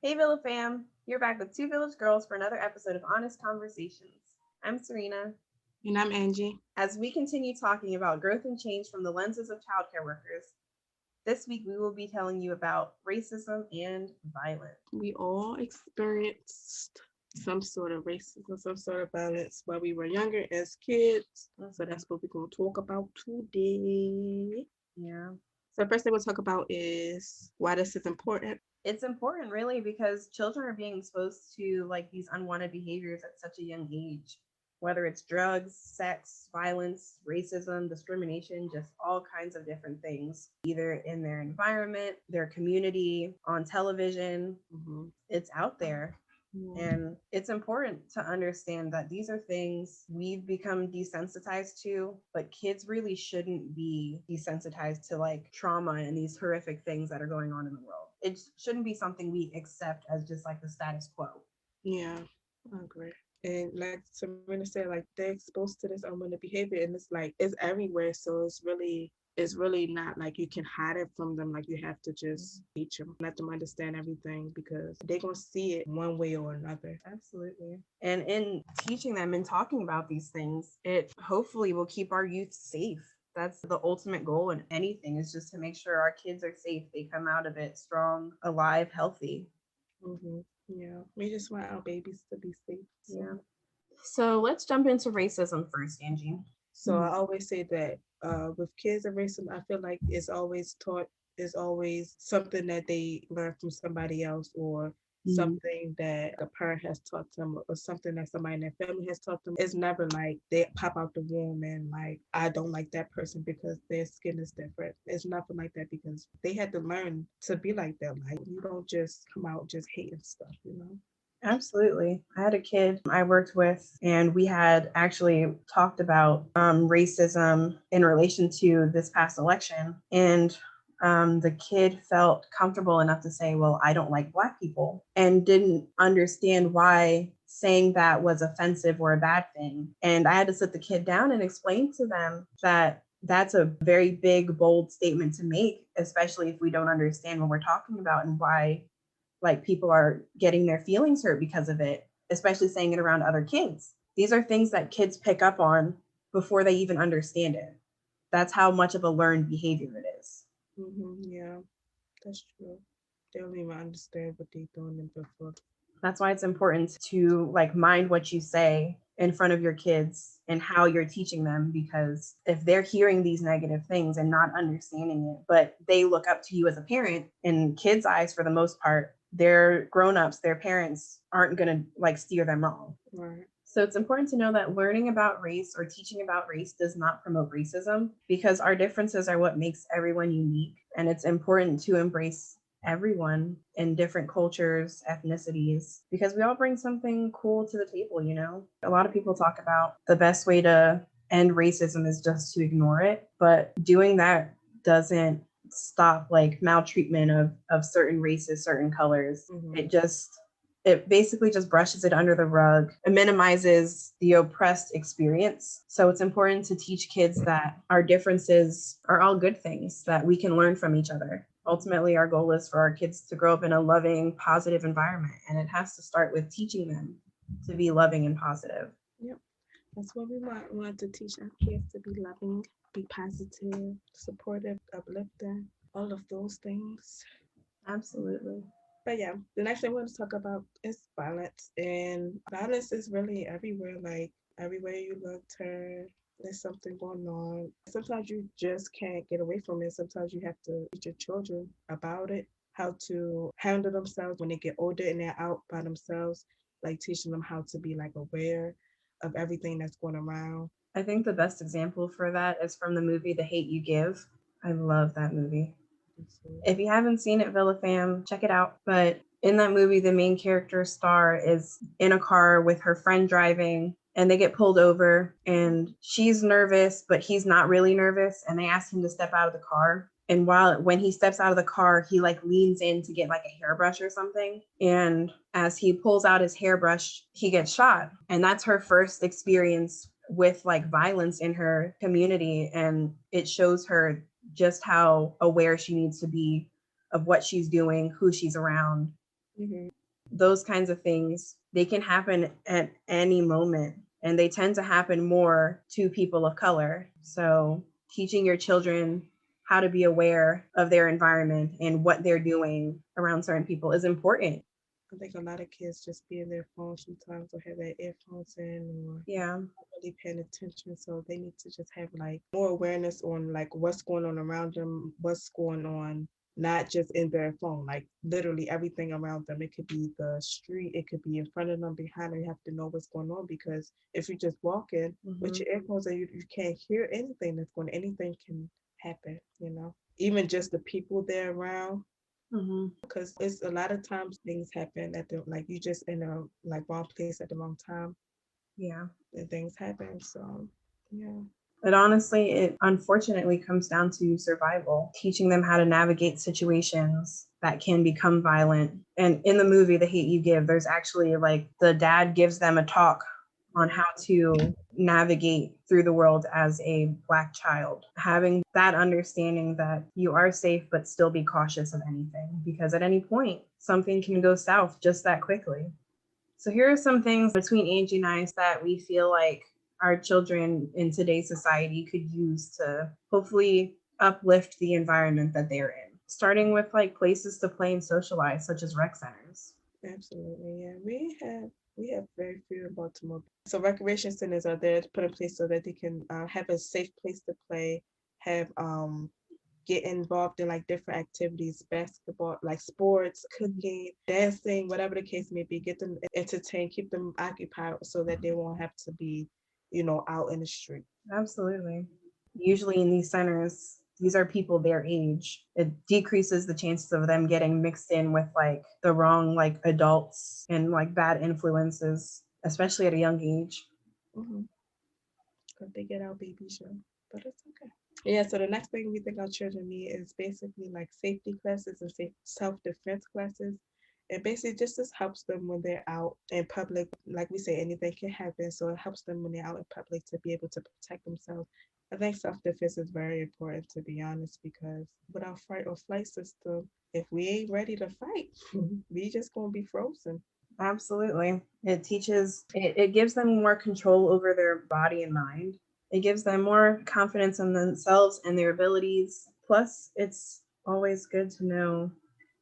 Hey Villa fam, you're back with Two Village Girls for another episode of Honest Conversations. I'm Serena. And I'm Angie. As we continue talking about growth and change from the lenses of childcare workers, this week we will be telling you about racism and violence. We all experienced some sort of racism, some sort of violence while we were younger as kids. So that's what we're going to talk about today. Yeah. So the first thing we'll talk about is why this is important. It's important really because children are being exposed to like these unwanted behaviors at such a young age. Whether it's drugs, sex, violence, racism, discrimination, just all kinds of different things, either in their environment, their community, on television. It's out there. And it's important to understand that these are things we've become desensitized to, but kids really shouldn't be desensitized to like trauma and these horrific things that are going on in the world. It shouldn't be something we accept as just like the status quo. Yeah, I agree. And like Serena said, like they're exposed to this unwanted behavior, and it's everywhere. So it's really not like you can hide it from them. Like you have to just teach them, let them understand everything because they're gonna see it one way or another. Absolutely. And in teaching them and talking about these things, it hopefully will keep our youth safe. That's the ultimate goal in anything, is just to make sure our kids are safe. They come out of it strong, alive, healthy. Yeah, we just want our babies to be safe. So. Yeah. So let's jump into racism first, Angie. So I always say that with kids and racism, I feel like it's always taught, is always something that they learn from somebody else or something that a parent has taught them or something that somebody in their family has taught them. It's never like they pop out the womb and like, I don't like that person because their skin is different. It's nothing like that because they had to learn to be like that. Like you don't just come out just hating stuff. Absolutely. I had a kid I worked with, and we had actually talked about racism in relation to this past election. And the kid felt comfortable enough to say, well, I don't like Black people, and didn't understand why saying that was offensive or a bad thing. And I had to sit the kid down and explain to them that that's a very big, bold statement to make, especially if we don't understand what we're talking about and why like people are getting their feelings hurt because of it, especially saying it around other kids. These are things that kids pick up on before they even understand it. That's how much of a learned behavior it is. Yeah, that's true. They don't even understand what they're doing before. That's why it's important to like mind what you say in front of your kids and how you're teaching them, because if they're hearing these negative things and not understanding it, but they look up to you as a parent, in kids' eyes for the most part, their grown-ups, their parents aren't going to like steer them wrong. Right. So it's important to know that learning about race or teaching about race does not promote racism, because our differences are what makes everyone unique. And it's important to embrace everyone in different cultures, ethnicities, because we all bring something cool to the table. A lot of people talk about the best way to end racism is just to ignore it, but doing that doesn't stop like maltreatment of certain races, certain colors. It basically just brushes it under the rug. It minimizes the oppressed experience. So it's important to teach kids that our differences are all good things, that we can learn from each other. Ultimately, our goal is for our kids to grow up in a loving, positive environment. And it has to start with teaching them to be loving and positive. Yep. That's what we want. We want to teach our kids to be loving, be positive, supportive, uplifting, all of those things. Absolutely. But yeah, the next thing we want to talk about is violence. And violence is really everywhere. Like everywhere you look, turn, there's something going on. Sometimes you just can't get away from it. Sometimes you have to teach your children about it, how to handle themselves when they get older and they're out by themselves, like teaching them how to be like aware of everything that's going around. I think the best example for that is from the movie The Hate You Give. I love that movie. If you haven't seen it, Villa fam, check it out. But in that movie, the main character Star is in a car with her friend driving, and they get pulled over, and she's nervous, but he's not really nervous, and they ask him to step out of the car. And when he steps out of the car, he like leans in to get like a hairbrush or something. And as he pulls out his hairbrush, he gets shot. And that's her first experience with like violence in her community. And it shows her just how aware she needs to be of what she's doing, who she's around. Mhm. Those kinds of things, they can happen at any moment, and they tend to happen more to people of color. So teaching your children how to be aware of their environment and what they're doing around certain people is important. I think a lot of kids just be in their phones sometimes or have their earphones in or Yeah. not really paying attention. So they need to just have like more awareness on like what's going on around them, what's going on, not just in their phone, like literally everything around them. It could be the street, it could be in front of them, behind them. You have to know what's going on because if you just walk in with Hmm. your earphones and you can't hear anything that's going, anything can happen, you know. Even just the people there around, Hmm. because it's a lot of times things happen at the like you just in a like wrong place at the wrong time Yeah. and things happen. So yeah. But honestly, it unfortunately comes down to survival, teaching them how to navigate situations that can become violent. And in the movie, The Hate You Give, there's actually like the dad gives them a talk on how to navigate through the world as a Black child. Having that understanding that you are safe, but still be cautious of anything, because at any point, something can go south just that quickly. So here are some things between Angie and I that we feel like our children in today's society could use to hopefully uplift the environment that they're in. Starting with like places to play and socialize, such as rec centers. Absolutely, yeah. We have very few in Baltimore. So recreation centers are there to put in place so that they can have a safe place to play, have get involved in like different activities, basketball, like sports, cooking, dancing, whatever the case may be. Get them entertained, keep them occupied so that they won't have to be, out in the street. Absolutely. Usually in these centers, these are people their age. It decreases the chances of them getting mixed in with like the wrong like adults and like bad influences, especially at a young age. Mm-hmm. Because they get out baby show, but it's okay. Yeah, so the next thing we think our children need is basically like safety classes and self defense classes. And basically, just this helps them when they're out in public. Like we say, anything can happen. So it helps them when they're out in public to be able to protect themselves. I think self defense is very important, to be honest, because without fight or flight system, if we ain't ready to fight, we just gonna be frozen. Absolutely. It gives them more control over their body and mind. It gives them more confidence in themselves and their abilities. Plus, it's always good to know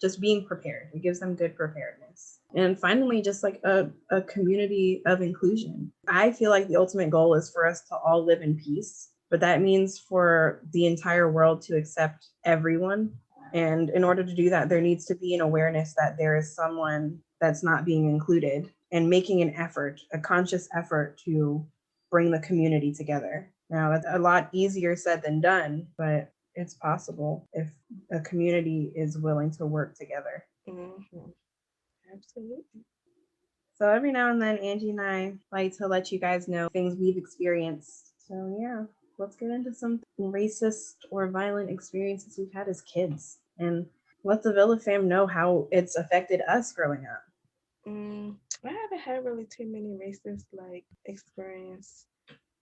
just being prepared. It gives them good preparedness. And finally, just like a community of inclusion. I feel like the ultimate goal is for us to all live in peace, but that means for the entire world to accept everyone. And in order to do that, there needs to be an awareness that there is someone that's not being included and making an effort, a conscious effort to bring the community together. Now, that's a lot easier said than done, but it's possible if a community is willing to work together. Hmm. Absolutely. So every now and then, Angie and I like to let you guys know things we've experienced. So yeah, let's get into some racist or violent experiences we've had as kids, and let the Villa fam know how it's affected us growing up. Mm, I haven't had really too many racist like experience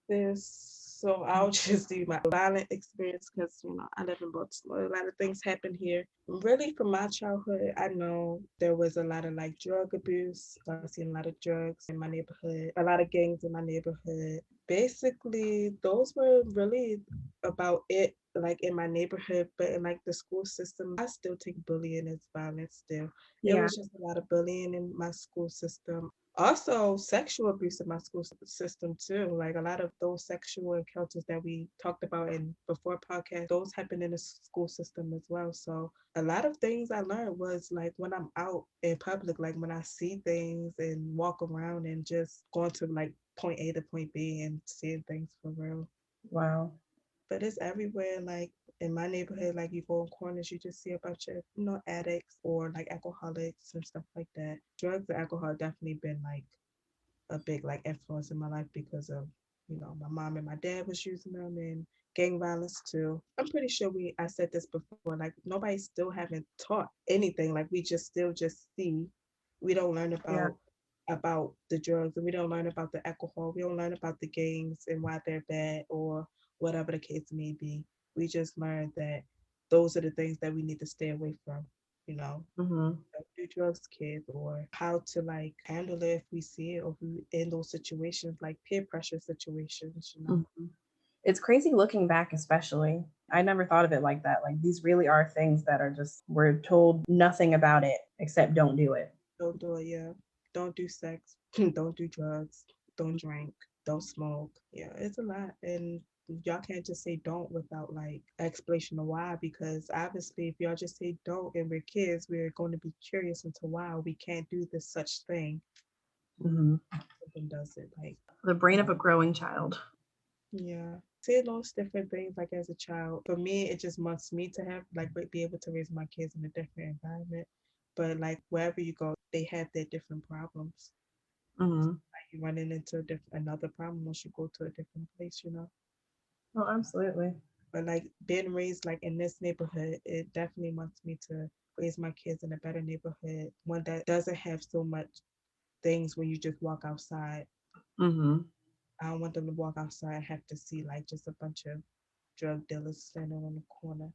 this. So I'll just do my violent experience because I live in Baltimore. A lot of things happen here. Really, from my childhood, I know there was a lot of like drug abuse. I seen a lot of drugs in my neighborhood, a lot of gangs in my neighborhood. Basically, those were really about it, like in my neighborhood. But in like the school system, I still take bullying as violence. Still, it Yeah, was just a lot of bullying in my school system. Also sexual abuse in my school system too. Like a lot of those sexual encounters that we talked about in before podcast, those happen in the school system as well. So a lot of things I learned was like when I'm out in public, like when I see things and walk around and just going to like point A to point B and seeing things for real. wow. But it's everywhere. Like in my neighborhood, like you go in corners, you just see a bunch of addicts or like alcoholics and stuff like that. Drugs and alcohol definitely been like a big like influence in my life because of my mom and my dad was using them and gang violence too. I'm pretty sure I said this before, like nobody still haven't taught anything, like we just still just see. We don't learn Yeah, about the drugs, and we don't learn about the alcohol, we don't learn about the gangs and why they're bad or whatever the case may be. We just learn that those are the things that we need to stay away from. Mm-hmm. Don't do drugs, kids, or how to like handle it if we see it or if we in those situations, like peer pressure situations. Mm-hmm. It's crazy looking back, especially. I never thought of it like that. Like these really are things that are just, we're told nothing about it except don't do it. Don't do it, yeah. Don't do sex, don't do drugs, don't drink, don't smoke. Yeah, it's a lot. And y'all can't just say don't without like explanation of why, because obviously if y'all just say don't and we're kids, we're going to be curious into why we can't do this such thing. Mm-hmm. Something does it like The brain of a growing child. yeah. Say those different things like as a child. For me, it just wants me to have like be able to raise my kids in a different environment. But like wherever you go, they have their different problems. Mm-hmm. Like you running into another problem once you go to a different place. Oh, absolutely. But like being raised like in this neighborhood, it definitely wants me to raise my kids in a better neighborhood, one that doesn't have so much things when you just walk outside. Mm-hmm. I don't want them to walk outside and have to see like just a bunch of drug dealers standing on the corner.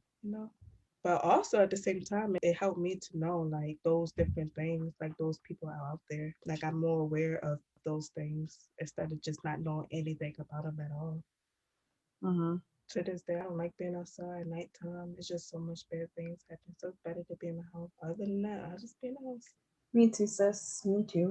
But also at the same time, it helped me to know like those different things, like those people are out there. Like I'm more aware of those things instead of just not knowing anything about them at all. Mm-hmm. To this day, I don't like being outside at nighttime. It's just so much bad things happen. So it's better to be in the house. Other than that, I'll just be in the house. Me too, sis. Me too.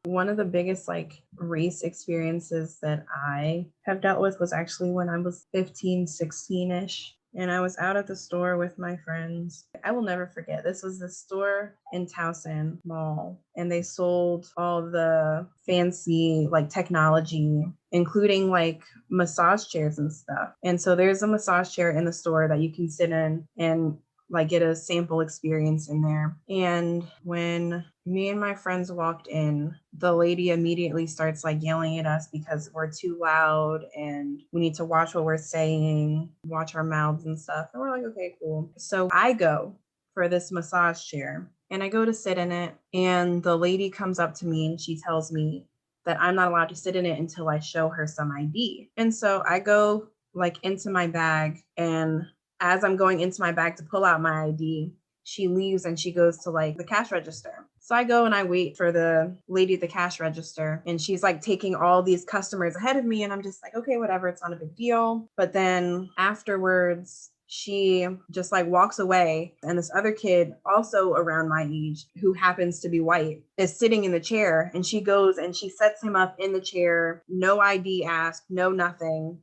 One of the biggest like race experiences that I have dealt with was actually when I was 15, 16-ish. And I was out at the store with my friends. I will never forget. This was the store in Towson Mall, and they sold all the fancy like technology, including like massage chairs and stuff. And so there's a massage chair in the store that you can sit in and like get a sample experience in there. And when me and my friends walked in, the lady immediately starts like yelling at us because we're too loud and we need to watch what we're saying, watch our mouths and stuff. And we're like, okay, cool. So I go for this massage chair and I go to sit in it. And the lady comes up to me and she tells me that I'm not allowed to sit in it until I show her some ID. And so I go like into my bag, and as I'm going into my bag to pull out my ID, she leaves and she goes to like the cash register. So I go and I wait for the lady at the cash register, and she's like taking all these customers ahead of me. And I'm just like, okay, whatever, it's not a big deal. But then afterwards, she just like walks away, and this other kid also around my age who happens to be white is sitting in the chair, and she goes and she sets him up in the chair, no ID asked, no nothing,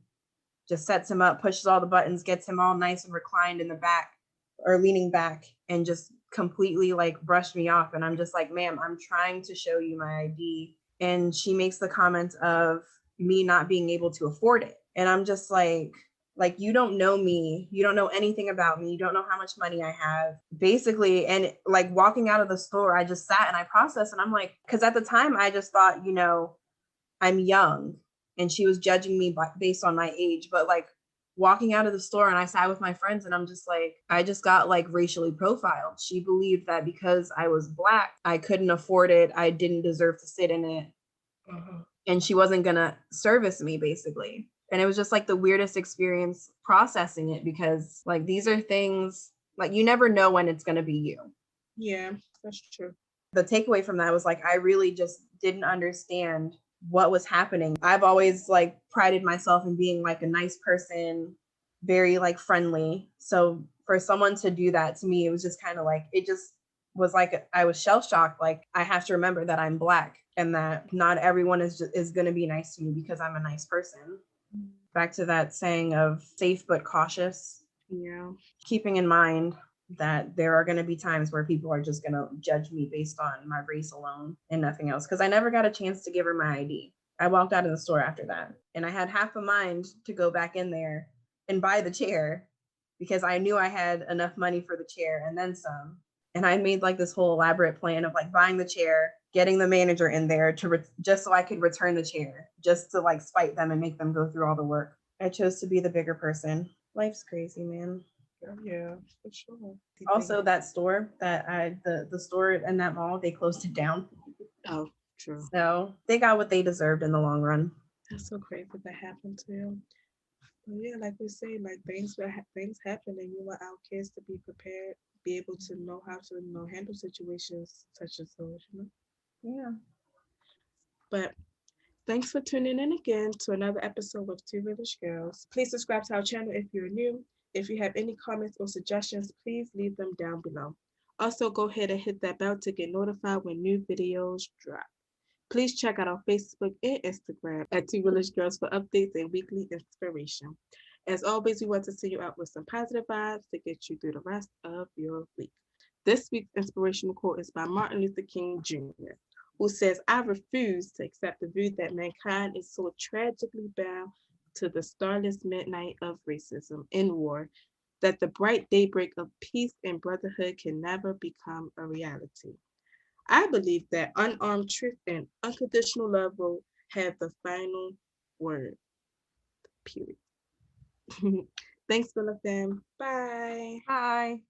just sets him up, pushes all the buttons, gets him all nice and reclined in the back or leaning back, and just completely like brushed me off. And I'm just like, ma'am, I'm trying to show you my ID. And she makes the comment of me not being able to afford it. And I'm just like you don't know me, you don't know anything about me, you don't know how much money I have basically. And like walking out of the store, I just sat and I processed, and I'm like, because at the time I just thought, I'm young, and she was judging me based on my age. But like walking out of the store, and I sat with my friends, and I'm just like, I just got like racially profiled. She believed that because I was Black, I couldn't afford it, I didn't deserve to sit in it, Uh-huh. and she wasn't gonna service me basically. And it was just like the weirdest experience processing it, because like these are things like you never know when it's gonna be you. Yeah, that's true. The takeaway from that was like, I really just didn't understand what was happening. I've always like prided myself in being like a nice person, very like friendly. So for someone to do that to me, it was just kind of like, it just was like I was shell shocked. Like I have to remember that I'm Black, and that not everyone is going to be nice to me because I'm a nice person. Back to that saying of safe but cautious, Yeah. keeping in mind that there are going to be times where people are just going to judge me based on my race alone and nothing else. Because I never got a chance to give her my ID. I walked out of the store after that, and I had half a mind to go back in there and buy the chair because I knew I had enough money for the chair and then some. And I made like this whole elaborate plan of like buying the chair, getting the manager in there to just so I could return the chair, just to like spite them and make them go through all the work. I chose to be the bigger person. Life's crazy, man. Yeah, for sure. Also, that store that the store in that mall, they closed it down. Oh, true. So they got what they deserved in the long run. That's so crazy that happened to you. But yeah, like we say, like things happen, and you want our kids to be prepared, be able to know how to handle situations such as those, Yeah. But thanks for tuning in again to another episode with Two Village Girls. Please subscribe to our channel if you're new. If you have any comments or suggestions, please leave them down below. Also, go ahead and hit that bell to get notified when new videos drop. Please check out our Facebook and Instagram at Two Village Girls for updates and weekly inspiration. As always, we want to see you out with some positive vibes to get you through the rest of your week. This week's inspirational quote is by Martin Luther King Jr., who says, I refuse to accept the view that mankind is so tragically bound to the starless midnight of racism and war that the bright daybreak of peace and brotherhood can never become a reality. I believe that unarmed truth and unconditional love will have the final word, period. Thanks, Philip. Bye. Bye.